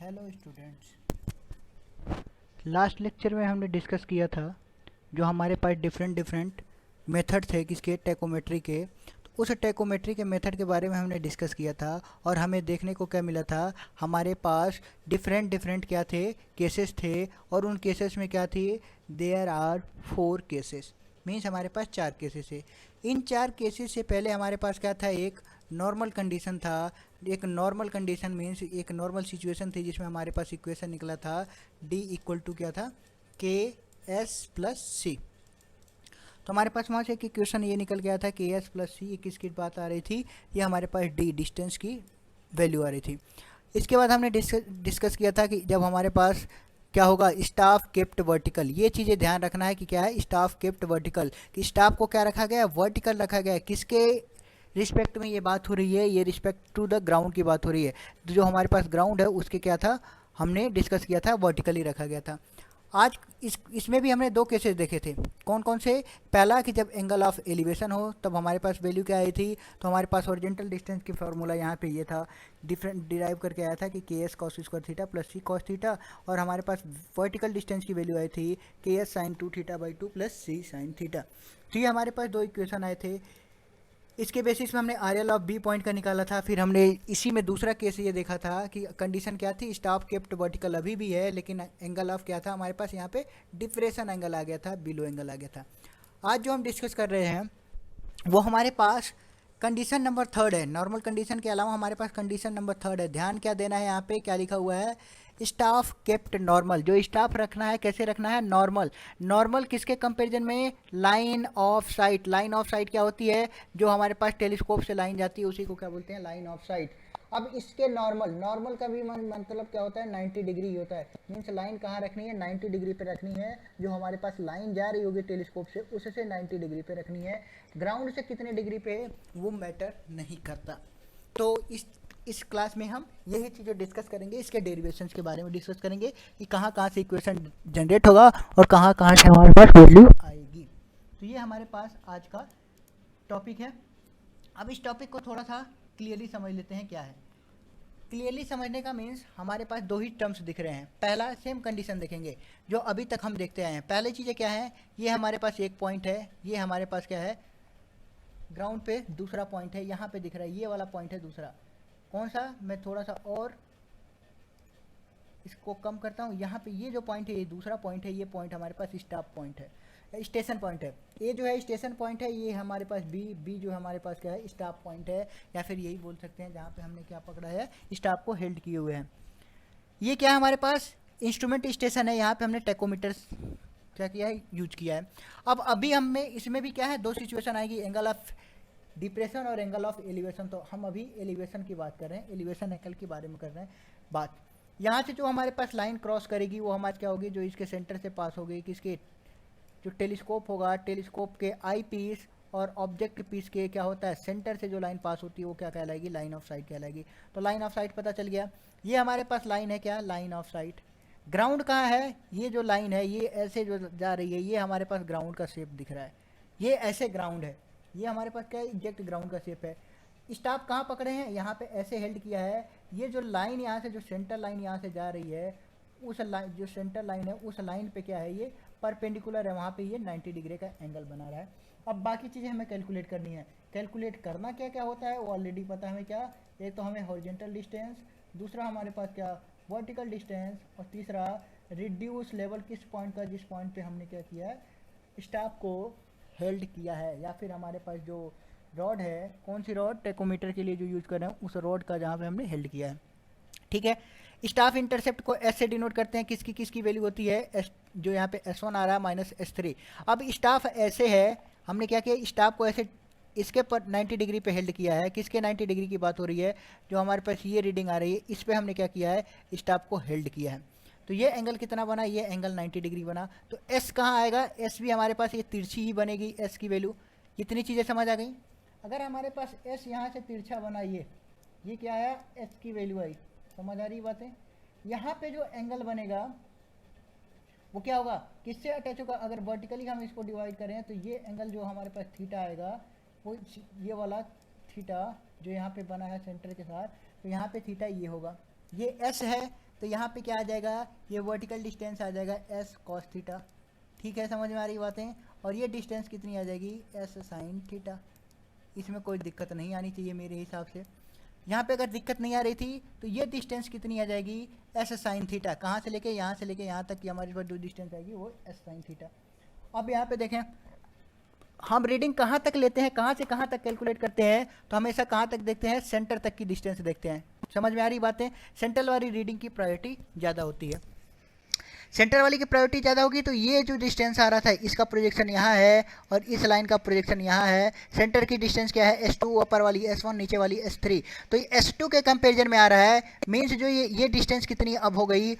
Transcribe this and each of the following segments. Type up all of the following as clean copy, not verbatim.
Hello students, last lecture में हमने discuss किया था जो हमारे पास डिफरेंट डिफरेंट मेथड थे किसके टेकोमेट्री के। तो उस टेकोमेट्री के मेथड के बारे में हमने डिस्कस किया था और हमें देखने को क्या मिला था, हमारे पास डिफरेंट डिफरेंट क्या थे, केसेस थे। और उन केसेस में क्या थी, देयर आर 4 केसेस, मीन्स हमारे पास 4 केसेस है। इन 4 केसेस से पहले हमारे पास क्या था, एक नॉर्मल कंडीशन था। एक नॉर्मल कंडीशन मीन्स एक नॉर्मल सिचुएशन थी जिसमें हमारे पास इक्वेशन निकला था D इक्वल टू क्या था, के एस प्लस सी। तो हमारे पास वहाँ से एक इक्वेशन ये निकल गया था के एस प्लस सी, किसकी बात आ रही थी, ये हमारे पास डी डिस्टेंस की वैल्यू आ रही थी। इसके बाद हमने डिस्कस किया था कि जब हमारे पास क्या होगा, स्टाफ केप्ट वर्टिकल। ये चीज़ें ध्यान रखना है कि क्या है स्टाफ केप्ट वर्टिकल, कि स्टाफ को क्या रखा गया है, वर्टिकल रखा गया है। किसके रिस्पेक्ट में ये बात हो रही है, ये रिस्पेक्ट टू द ग्राउंड की बात हो रही है। तो जो हमारे पास ग्राउंड है उसके क्या था, हमने डिस्कस किया था वर्टिकली रखा गया था। आज इसमें भी हमने 2 केसेस देखे थे। कौन कौन से, पहला कि जब एंगल ऑफ एलिवेशन हो तब हमारे पास वैल्यू क्या आई थी, तो हमारे पास ओरिजेंटल डिस्टेंस की फार्मूला यहाँ पे ये था, डिफरेंट डिराइव करके आया था कि K S cos square theta plus C cos theta. और हमारे पास वर्टिकल डिस्टेंस की वैल्यू आई थी K S sine 2 theta by 2 plus C sine theta. तो ये हमारे पास 2 इक्वेशन आए थे। इसके बेसिस में हमने R L of B point का निकाला था। फिर हमने इसी में दूसरा केस ये देखा था कि कंडीशन क्या थी, स्टाफ केप्ट वर्टिकल अभी भी है लेकिन एंगल ऑफ क्या था हमारे पास, यहाँ पे डिप्रेशन एंगल आ गया था, बिलो एंगल आ गया था। आज जो हम डिस्कस कर रहे हैं वो हमारे पास कंडीशन नंबर 3 है। नॉर्मल कंडीशन के अलावा हमारे पास कंडीशन नंबर 3 है। ध्यान क्या देना है, यहाँ पे क्या लिखा हुआ है, स्टाफ केप्ट नॉर्मल। जो स्टाफ रखना है कैसे रखना है, नॉर्मल। नॉर्मल किसके कंपैरिजन में, line of site. Line of site क्या होती है, जो हमारे पास टेलीस्कोप से लाइन जाती है उसी को क्या बोलते हैं, लाइन ऑफ साइट। अब इसके नॉर्मल, नॉर्मल का भी मतलब क्या होता है, 90 डिग्री होता है। मीन्स लाइन कहाँ रखनी है, 90 डिग्री पे रखनी है। जो हमारे पास लाइन जा रही होगी टेलीस्कोप से उससे 90 डिग्री पे रखनी है। ग्राउंड से कितने डिग्री पे है वो मैटर नहीं करता। तो इस क्लास में हम यही चीज़ें डिस्कस करेंगे, इसके डेरिवेशंस के बारे में डिस्कस करेंगे कि कहाँ कहाँ से इक्वेशन जनरेट होगा और कहाँ कहाँ से हमारे पास वैल्यू आएगी। तो ये हमारे पास आज का टॉपिक है। अब इस टॉपिक को थोड़ा सा क्लियरली समझ लेते हैं क्या है। क्लियरली समझने का मीन्स हमारे पास 2 ही टर्म्स दिख रहे हैं। पहला सेम कंडीशन देखेंगे जो अभी तक हम देखते आए हैं। पहले चीज़ें क्या है, ये हमारे पास एक पॉइंट है, ये हमारे पास क्या है ग्राउंड पे दूसरा पॉइंट है, यहाँ पे दिख रहा है ये वाला पॉइंट है दूसरा। कौन सा, मैं थोड़ा सा और इसको कम करता हूँ। यहाँ पे ये जो पॉइंट है ये दूसरा पॉइंट है, ये पॉइंट हमारे पास स्टॉप पॉइंट है, स्टेशन पॉइंट है। ये जो है स्टेशन पॉइंट है, ये हमारे पास बी जो हमारे पास क्या है, स्टॉप पॉइंट है। या फिर यही बोल सकते हैं जहाँ पे हमने क्या पकड़ा है, स्टॉप को हेल्ड किए हुए हैं। ये क्या है हमारे पास, इंस्ट्रूमेंट स्टेशन है। यहाँ पे हमने टेकोमीटर क्या किया है, यूज किया है। अब अभी हमें इसमें भी क्या है, 2 सिचुएशन आएगी, एंगल ऑफ डिप्रेशन और एंगल ऑफ एलिवेशन। तो हम अभी एलिवेशन की बात कर रहे हैं, एलिवेशन एंगल के बारे में कर रहे हैं बात। यहाँ से जो हमारे पास लाइन क्रॉस करेगी वो हमारे क्या होगी, जो इसके सेंटर से पास होगी, किसके, जो टेलीस्कोप होगा, टेलीस्कोप के आई पीस और ऑब्जेक्ट पीस के क्या होता है, सेंटर से जो लाइन पास होती है वो क्या कहलाएगी, लाइन ऑफ साइट कहलाएगी। तो लाइन ऑफ साइट पता चल गया। ये हमारे पास लाइन है क्या, लाइन ऑफ साइट। ग्राउंड कहाँ है, ये जो लाइन है ये ऐसे जो जा रही है, ये हमारे पास ग्राउंड का शेप दिख रहा है, ये ऐसे ग्राउंड है, ये हमारे पास क्या है, एग्जैक्ट ग्राउंड का शेप है। स्टाफ कहाँ पकड़े हैं, यहाँ पे ऐसे हेल्ड किया है। ये जो लाइन यहाँ से, जो सेंटर लाइन यहाँ से जा रही है, उस लाइन, जो सेंटर लाइन है उस लाइन पे क्या है, ये परपेंडिकुलर है, वहाँ पे ये 90 डिग्री का एंगल बना रहा है। अब बाकी चीज़ें हमें कैलकुलेट करनी है। कैलकुलेट करना क्या क्या होता है वो ऑलरेडी पता है हमें। क्या, एक तो हमें हॉरिजॉन्टल डिस्टेंस, दूसरा हमारे पास क्या, वर्टिकल डिस्टेंस, और तीसरा रिड्यूस लेवल, किस पॉइंट का, जिस पॉइंट पे हमने क्या किया है, स्टाफ को हेल्ड किया है। या फिर हमारे पास जो रॉड है, कौन सी रॉड, टेकोमीटर के लिए जो यूज़ कर रहे हैं उस रॉड का जहाँ पे हमने हेल्ड किया है। ठीक है। स्टाफ इंटरसेप्ट को एस से डिनोट करते हैं, किसकी किसकी वैल्यू होती है, एस, जो यहाँ पे S1 आ रहा है माइनस S3। अब स्टाफ ऐसे है, हमने क्या किया, स्टाफ को ऐसे इसके पर 90 डिग्री पे हेल्ड किया है। किसके 90 डिग्री की बात हो रही है, जो हमारे पास ये रीडिंग आ रही है इस पर हमने क्या किया है, स्टाफ को हेल्ड किया है। तो ये एंगल कितना बना, ये एंगल 90 डिग्री बना। तो S कहाँ आएगा, S भी हमारे पास ये तिरछी ही बनेगी, S की वैल्यू। इतनी चीज़ें समझ आ गई। अगर हमारे पास S यहाँ से तिरछा बना, ये क्या आया, S की वैल्यू आई। समझ आ रही बातें। यहाँ पे जो एंगल बनेगा वो क्या होगा, किससे अटैच होगा, अगर वर्टिकली हम इसको डिवाइड करें तो ये एंगल जो हमारे पास थीटा आएगा वो ये वाला थीटा जो यहाँ पे बना है सेंटर के साथ, तो यहाँ पे थीटा ये होगा। ये एस है तो यहाँ पे क्या आ जाएगा, ये वर्टिकल डिस्टेंस आ जाएगा एस कॉस थीटा। ठीक है, समझ में आ रही बातें। और ये डिस्टेंस कितनी आ जाएगी, एस साइन थीटा। इसमें कोई दिक्कत नहीं आनी चाहिए मेरे हिसाब से। यहाँ पे अगर दिक्कत नहीं आ रही थी तो ये डिस्टेंस कितनी आ जाएगी, एस साइन थीटा। कहाँ से लेके यहाँ तक की हमारे पास जो डिस्टेंस आएगी वो एस साइन थीटा। अब यहाँ पे देखें, हम रीडिंग कहाँ तक लेते हैं, कहाँ से कहाँ तक कैलकुलेट करते हैं, तो हमेशा कहाँ तक देखते हैं, सेंटर तक की डिस्टेंस देखते हैं। समझ में आ रही बातें। सेंटर वाली रीडिंग की प्रायोरिटी ज़्यादा होती है। सेंटर वाली की प्रायोरिटी ज़्यादा होगी तो ये जो डिस्टेंस आ रहा था इसका प्रोजेक्शन यहाँ है और इस लाइन का प्रोजेक्शन यहाँ है। सेंटर की डिस्टेंस क्या है, S2, ऊपर वाली S1, नीचे वाली S3। तो ये S2 के कंपेरिजन में आ रहा है। मीन्स जो ये डिस्टेंस कितनी अब हो गई,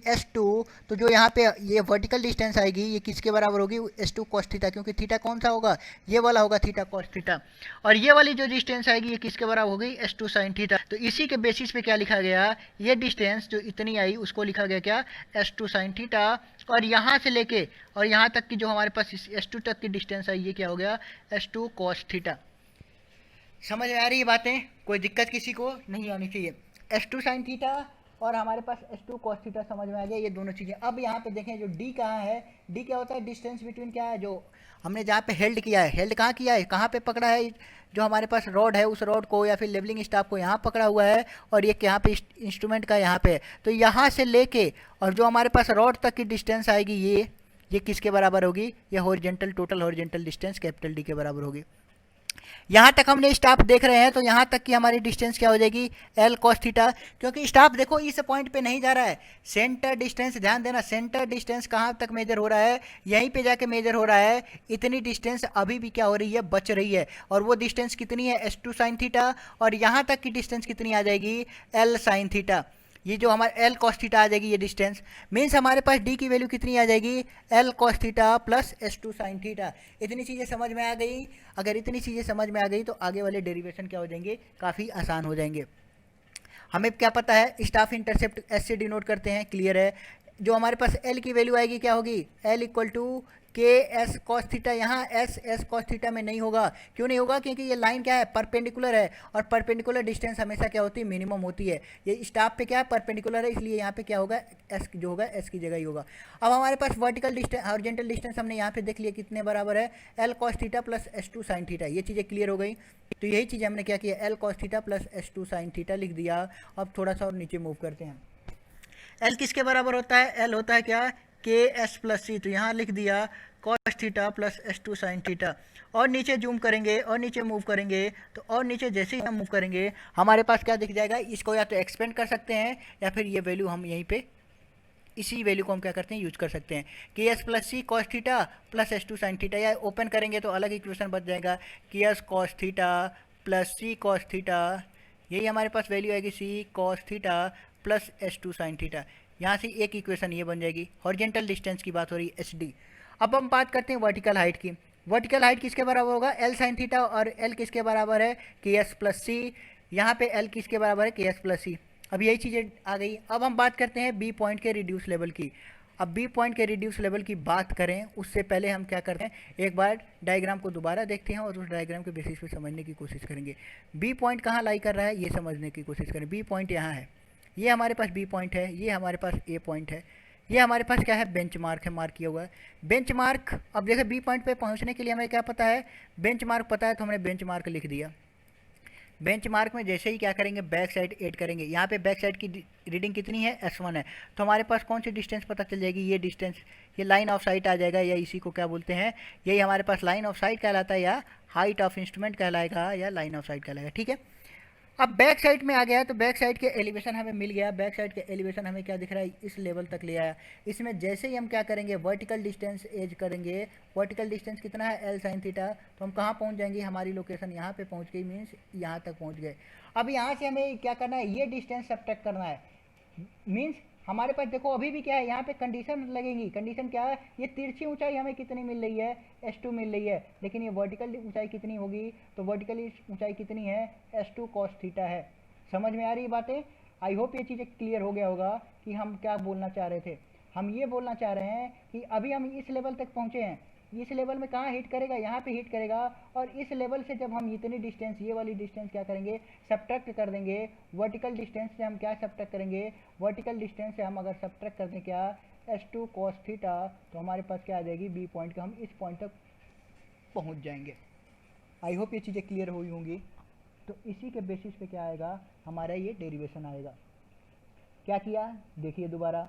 S2। तो जो यहाँ पे ये वर्टिकल डिस्टेंस आएगी ये किसके बराबर होगी, S2 cos थीटा, क्योंकि थीटा कौन सा होगा, ये वाला होगा, थीटा cos थीटा। और ये वाली जो डिस्टेंस आएगी ये किसके बराबर होगी, S2 sin थीटा। तो इसी के बेसिस पे क्या लिखा गया, ये डिस्टेंस जो इतनी आई उसको लिखा गया क्या, S2 sin थीटा। और यहाँ से लेके और यहाँ तक की जो हमारे पास S2 तक की डिस्टेंस है ये क्या हो गया, S2 cos थीटा। समझ आ रही है बातें, कोई दिक्कत किसी को नहीं आनी चाहिए। S2 sin थीटा और हमारे पास S2 cos थीटा समझ में आ गया, ये दोनों चीज़ें। अब यहाँ पे देखें जो D कहाँ है, D क्या होता है, डिस्टेंस बिटवीन क्या है, जो हमने जहाँ पे हेल्ड किया है, हेल्ड कहाँ किया है, कहाँ पे पकड़ा है, जो हमारे पास रॉड है उस रॉड को या फिर लेवलिंग स्टाफ को यहाँ पकड़ा हुआ है और ये यहाँ पे इंस्ट्रूमेंट का यहाँ पे है। तो यहाँ से लेके और जो हमारे पास रॉड तक की डिस्टेंस आएगी ये किसके बराबर होगी, ये horizontal, total horizontal distance capital D के बराबर होगी। यहाँ तक हमने स्टाफ देख रहे हैं तो यहाँ तक की हमारी डिस्टेंस क्या हो जाएगी, एल कॉस थीटा। क्योंकि स्टाफ देखो इस पॉइंट पे नहीं जा रहा है, सेंटर डिस्टेंस, ध्यान देना, सेंटर डिस्टेंस कहाँ तक मेजर हो रहा है, यहीं पे जाके मेजर हो रहा है। इतनी डिस्टेंस अभी भी क्या हो रही है, बच रही है। और वो डिस्टेंस कितनी है, S2 sin थीटा। और यहाँ तक की डिस्टेंस कितनी आ जाएगी, L sin थीटा। ये जो हमारा L cos थीटा आ जाएगी ये डिस्टेंस। मीन्स हमारे पास D की वैल्यू कितनी आ जाएगी, L cos theta plus S2 sin theta. इतनी चीज़ें समझ में आ गई। अगर इतनी चीज़ें समझ में आ गई तो आगे वाले डेरिवेशन क्या हो जाएंगे, काफ़ी आसान हो जाएंगे। हमें क्या पता है, स्टाफ इंटरसेप्ट S से डिनोट करते हैं, क्लियर है। जो हमारे पास L की वैल्यू आएगी क्या होगी, L इक्वल टू के एस कॉस थीटा। यहाँ एस कॉस थीटा में नहीं होगा, क्यों नहीं होगा, क्योंकि ये लाइन क्या है, परपेंडिकुलर है। और परपेंडिकुलर डिस्टेंस हमेशा क्या होती है, मिनिमम होती है। ये स्टाफ पे क्या है, परपेंडिकुलर है, इसलिए यहाँ पे क्या होगा, एस जो होगा एस की जगह ही होगा। अब हमारे पास वर्टिकल डिस्टेंस, हॉरिजॉन्टल डिस्टेंस हमने यहाँ पे देख लिया कितने बराबर है, L cos theta plus S2 sin theta. ये चीज़ें क्लियर हो गई। तो यही चीज़ हमने क्या किया, L cos theta plus S2 sin theta लिख दिया। अब थोड़ा सा और नीचे मूव करते हैं। एल किसके बराबर होता है, एल होता है क्या, के एस प्लस सी। तो यहाँ लिख दिया cos theta plus S2 sin theta. और नीचे जूम करेंगे और नीचे मूव करेंगे तो और नीचे जैसे ही हम मूव करेंगे हमारे पास क्या दिख जाएगा, इसको या तो एक्सपेंड कर सकते हैं या फिर ये वैल्यू हम यहीं पे इसी वैल्यू को हम क्या करते हैं, यूज कर सकते हैं, K S plus C cos theta plus S2 sin theta. या ओपन करेंगे तो अलग इक्वेशन बच जाएगा, K S cos theta plus C cos theta. यही हमारे पास वैल्यू आएगी, C cos theta plus S2 sin theta. यहाँ से एक इक्वेशन ये बन जाएगी। हॉरिजॉन्टल डिस्टेंस की बात हो रही है, HD। अब हम बात करते हैं वर्टिकल हाइट की। वर्टिकल हाइट किसके बराबर होगा, L sin थीटा। और L किसके बराबर है, के एस प्लस सी। यहाँ पे L किसके बराबर है, के एस प्लस सी। अब यही चीज़ें आ गई। अब हम बात करते हैं बी पॉइंट के रिड्यूस लेवल की। अब बी पॉइंट के रिड्यूस लेवल की बात करें उससे पहले हम क्या करते हैं, एक बार डायग्राम को दोबारा देखते हैं और उस डायग्राम के बेसिस पे समझने की कोशिश करेंगे। बी पॉइंट कहाँ लाई कर रहा है ये समझने की कोशिश करें। बी पॉइंट यहाँ है, ये हमारे पास बी पॉइंट है, ये हमारे पास ए पॉइंट है, ये हमारे पास क्या है, बेंच मार्क है, मार्क किया हुआ है बेंच मार्क। अब देखिए बी पॉइंट पे पहुंचने के लिए हमें क्या पता है, बेंच मार्क पता है, तो हमने बेंच मार्क लिख दिया। बेंच मार्क में जैसे ही क्या करेंगे, बैक साइड ऐड करेंगे। यहाँ पे बैक साइड की रीडिंग कितनी है, S1 है। तो हमारे पास कौन सी डिस्टेंस पता चल जाएगी, ये डिस्टेंस, ये लाइन ऑफ साइट आ जाएगा, या इसी को क्या बोलते हैं, यही हमारे पास लाइन ऑफ साइट कहलाता है, या हाइट ऑफ इंस्ट्रूमेंट कहलाएगा, या लाइन ऑफ साइट कहलाएगा। ठीक है। अब बैक साइड में आ गया तो बैक साइड के एलिवेशन हमें मिल गया। बैक साइड के एलिवेशन हमें क्या दिख रहा है, इस लेवल तक ले आया। इसमें जैसे ही हम क्या करेंगे, वर्टिकल डिस्टेंस एज करेंगे। वर्टिकल डिस्टेंस कितना है, L sin थीटा। तो हम कहाँ पहुँच जाएंगे, हमारी लोकेशन यहाँ पे पहुँच गई, मीन्स यहाँ तक पहुँच गए। अब यहाँ से हमें क्या करना है, ये डिस्टेंस सब्ट्रैक्ट करना है। मीन्स हमारे पास देखो अभी भी क्या है, यहाँ पे कंडीशन लगेगी। कंडीशन क्या है, ये तिरछी ऊंचाई हमें कितनी मिल रही है, S2 मिल रही है। लेकिन ये वर्टिकल ऊंचाई कितनी होगी, तो वर्टिकल ऊंचाई कितनी है, S2 cos थीटा है। समझ में आ रही बातें। आई होप ये चीज़ें क्लियर हो गया होगा कि हम क्या बोलना चाह रहे थे। हम ये बोलना चाह रहे हैं कि अभी हम इस लेवल तक पहुँचे हैं, इस लेवल में कहाँ हिट करेगा, यहाँ पे हिट करेगा। और इस लेवल से जब हम इतनी डिस्टेंस, ये वाली डिस्टेंस क्या करेंगे, सब्ट्रैक्ट कर देंगे। वर्टिकल डिस्टेंस से हम क्या सब्ट्रैक्ट करेंगे, वर्टिकल डिस्टेंस से हम अगर सब्ट्रैक्ट कर दें क्या, S2 cos थीटा, तो हमारे पास क्या आ जाएगी, बी पॉइंट का हम इस पॉइंट तक पहुँच जाएंगे। आई होप ये चीज़ें क्लियर हुई होंगी। तो इसी के बेसिस पे क्या आएगा, हमारा ये डेरिवेशन आएगा। क्या किया देखिए दोबारा,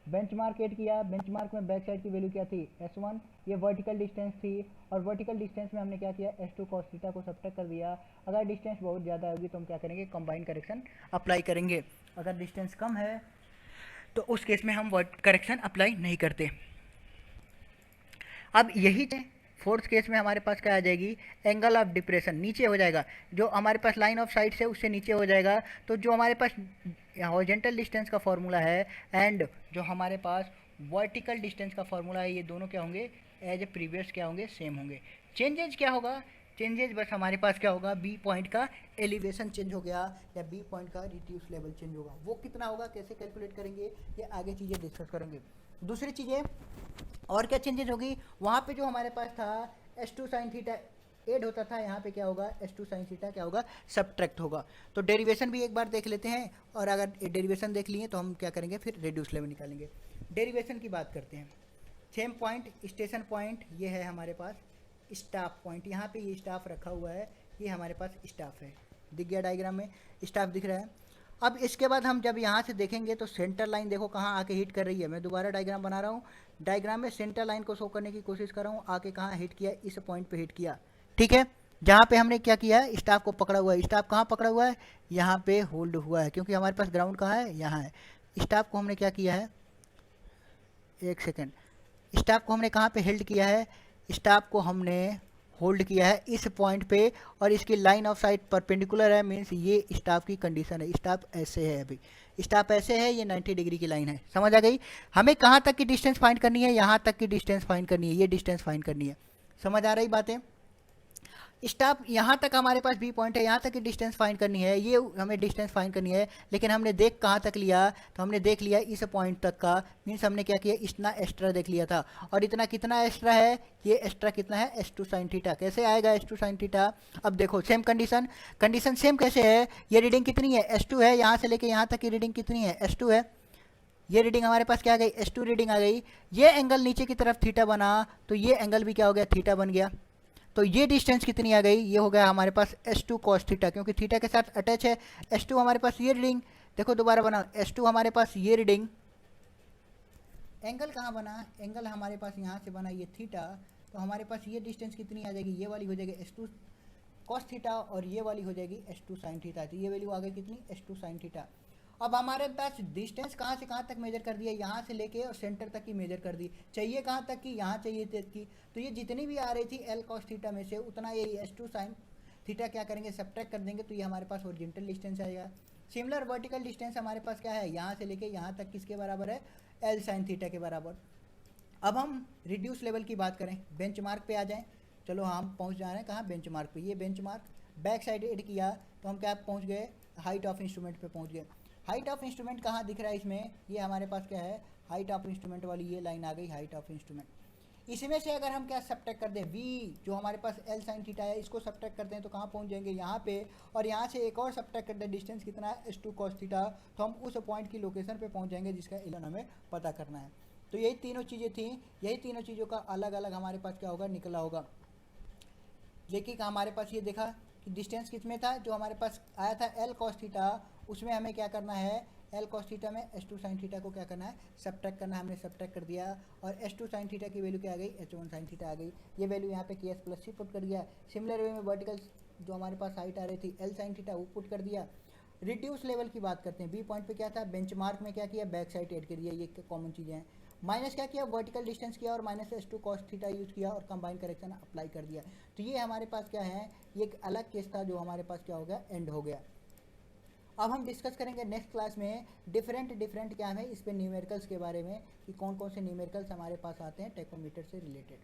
बेंचमार्क ऐड किया, बेंचमार्क में बैक साइड की वैल्यू क्या थी, S1, ये वर्टिकल डिस्टेंस थी। और वर्टिकल डिस्टेंस में हमने क्या किया, S2 cos थीटा को सब्ट्रैक्ट कर दिया। अगर डिस्टेंस बहुत ज़्यादा होगी तो हम क्या करेंगे, कंबाइन करेक्शन अप्लाई करेंगे। अगर डिस्टेंस कम है तो उस केस में हम करेक्शन अप्लाई नहीं करते। अब यही फोर्थ केस में हमारे पास क्या आ जाएगी, एंगल ऑफ डिप्रेशन नीचे हो जाएगा, जो हमारे पास लाइन ऑफ साइट से उससे नीचे हो जाएगा। तो जो हमारे पास हॉरिजॉन्टल डिस्टेंस का फॉर्मूला है एंड जो हमारे पास वर्टिकल डिस्टेंस का फॉर्मूला है, ये दोनों क्या होंगे, एज ए प्रीवियस क्या होंगे, सेम होंगे। चेंजेज क्या होगा, चेंजेज बस हमारे पास क्या होगा, बी पॉइंट का एलिवेशन चेंज हो गया या बी पॉइंट का रिड्यूस लेवल चेंज होगा। वो कितना होगा, कैसे कैलकुलेट करेंगे, ये आगे चीज़ें डिस्कस करेंगे। दूसरी चीज़ें और क्या चेंजेज होगी, वहाँ पे जो हमारे पास था S2 sin थीटा ऐड होता था, यहाँ पे क्या होगा, S2 sin थीटा क्या होगा, सब्ट्रैक्ट होगा। तो डेरिवेशन भी एक बार देख लेते हैं, और अगर डेरिवेशन देख लिए तो हम क्या करेंगे, फिर रिड्यूस लेवल निकालेंगे। डेरिवेशन की बात करते हैं। सेम पॉइंट, स्टेशन पॉइंट ये है हमारे पास, स्टाफ पॉइंट, यहाँ पे ये स्टाफ रखा हुआ है, ये हमारे पास स्टाफ है, दिख गया डायग्राम में, स्टाफ दिख रहा है। अब इसके बाद हम जब यहाँ से देखेंगे तो सेंटर लाइन देखो कहाँ आके हिट कर रही है। मैं दोबारा डायग्राम बना रहा हूँ, डायग्राम में सेंटर लाइन को शो करने की कोशिश कर रहा हूँ, आके कहाँ हिट किया, इस पॉइंट पे हिट किया, ठीक है। जहाँ पे हमने क्या किया है, स्टाफ को पकड़ा हुआ है। स्टाफ कहाँ पकड़ा हुआ है, यहाँ पे होल्ड हुआ है, क्योंकि हमारे पास ग्राउंड कहाँ है, यहाँ है। स्टाफ को हमने क्या किया है, एक सेकेंड, स्टाफ को हमने कहाँ पे होल्ड किया है, स्टाफ को हमने होल्ड किया है इस पॉइंट पे, और इसकी लाइन ऑफ साइट परपेंडिकुलर है, मीन्स ये स्टाफ की कंडीशन है। स्टाफ ऐसे है, अभी स्टाफ ऐसे है, ये 90 डिग्री की लाइन है, समझ आ गई। हमें कहाँ तक की डिस्टेंस फाइंड करनी है, यहाँ तक की डिस्टेंस फाइंड करनी है, ये डिस्टेंस फाइंड करनी है, समझ आ रही बातें। स्टाफ यहाँ तक हमारे पास बी पॉइंट है, यहाँ तक की डिस्टेंस फाइंड करनी है, ये हमें डिस्टेंस फाइंड करनी है। लेकिन हमने देख कहाँ तक लिया, तो हमने देख लिया इस पॉइंट तक का, मीन्स हमने क्या किया, इतना एक्स्ट्रा देख लिया था। और इतना कितना एक्स्ट्रा है, ये एक्स्ट्रा कितना है, S2 sin थीटा। कैसे आएगा S2 sin थीटा, अब देखो सेम कंडीशन, कंडीशन सेम कैसे है, ये रीडिंग कितनी है, S2 है, यहाँ से लेके यहाँ तक की रीडिंग कितनी है, S2 है। ये रीडिंग हमारे पास क्या आ गई, S2 रीडिंग आ गई। ये एंगल नीचे की तरफ थीटा बना, तो ये एंगल भी क्या हो गया, थीटा बन गया। तो ये डिस्टेंस कितनी आ गई, ये हो गया हमारे पास S2 cos थीटा, क्योंकि थीटा के साथ अटैच है। S2 हमारे पास ये रीडिंग, देखो दोबारा बना, S2 हमारे पास ये रीडिंग, एंगल कहाँ बना, एंगल हमारे पास यहाँ से बना ये थीटा। तो हमारे पास ये डिस्टेंस कितनी आ जाएगी, ये वाली हो जाएगी S2 cos थीटा, और ये वाली हो जाएगी S2 sin थीटा। तो ये वैल्यू आ गई कितनी, S2 sin थीटा। अब हमारे पास डिस्टेंस कहाँ से कहाँ तक मेजर कर दिया, यहाँ से लेके और सेंटर तक की मेजर कर दी। चाहिए कहाँ तक की, यहाँ चाहिए तक की। तो ये जितनी भी आ रही थी L cos थीटा में से, उतना ये S2 sin थीटा क्या करेंगे, सब्ट्रैक्ट कर देंगे, तो ये हमारे पास ओरिजिनल डिस्टेंस आएगा। सिमिलर वर्टिकल डिस्टेंस हमारे पास क्या है, यहाँ से लेके यहाँ तक किसके बराबर है, L sin थीटा के बराबर। अब हम रिड्यूस लेवल की बात करें, बेंचमार्क पे आ जाएं। चलो हम पहुँच जा रहे हैं कहाँ, बेंचमार्क पे। ये बेंचमार्क बैक साइड एड किया तो हम क्या पहुँच गए, हाइट ऑफ इंस्ट्रूमेंट पे पहुँच गए। हाइट ऑफ इंस्ट्रूमेंट कहाँ दिख रहा है इसमें, ये हमारे पास क्या है, हाइट ऑफ इंस्ट्रूमेंट वाली ये लाइन आ गई, हाइट ऑफ इंस्ट्रूमेंट। इसमें से अगर हम क्या सब्ट्रैक्ट कर दें, v जो हमारे पास L sin थीटा है, इसको सब्ट्रैक्ट करते हैं तो कहाँ पहुँच जाएंगे, यहाँ पे। और यहाँ से एक और सब्ट्रैक्ट करते हैं, डिस्टेंस कितना है, S2 cos थीटा, तो हम उस पॉइंट की लोकेशन पे पहुँच जाएंगे जिसका एलन हमें पता करना है। तो यही तीनों चीज़ें थी, यही तीनों चीज़ों का अलग अलग हमारे पास क्या होगा, निकला होगा। लेकिन हमारे पास ये देखा कि डिस्टेंस किस में था, जो हमारे पास आया था L cos थीटा, उसमें हमें क्या करना है, L cos थीटा में S2 sin थीटा को क्या करना है, सब्ट्रैक्ट करना है। हमने सब्ट्रैक्ट कर दिया, और S2 sin थीटा की वैल्यू क्या आ गई, H1 sin थीटा आ गई। ये वैल्यू यहाँ पे KS प्लस C पुट कर दिया। सिमिलर वे में वर्टिकल जो हमारे पास हाइट आ रही थी L sin थीटा, वो पुट कर दिया। रिड्यूस लेवल की बात करते हैं, बी पॉइंट पे क्या था, बेंचमार्क में क्या किया, बैक साइड ऐड कर दिया, ये कॉमन चीज़ें हैं। माइनस क्या किया, वर्टिकल डिस्टेंस किया, और minus S2 cos theta use किया, और कंबाइन करेक्शन अप्लाई कर दिया। तो ये हमारे पास क्या है, ये एक अलग केस था जो हमारे पास क्या हो गया, एंड हो गया। अब हम डिस्कस करेंगे नेक्स्ट क्लास में डिफरेंट क्या है इस पे न्यूमेरिकल्स के बारे में, कि कौन कौन से न्यूमेरिकल्स हमारे पास आते हैं टेकोमीटर से रिलेटेड।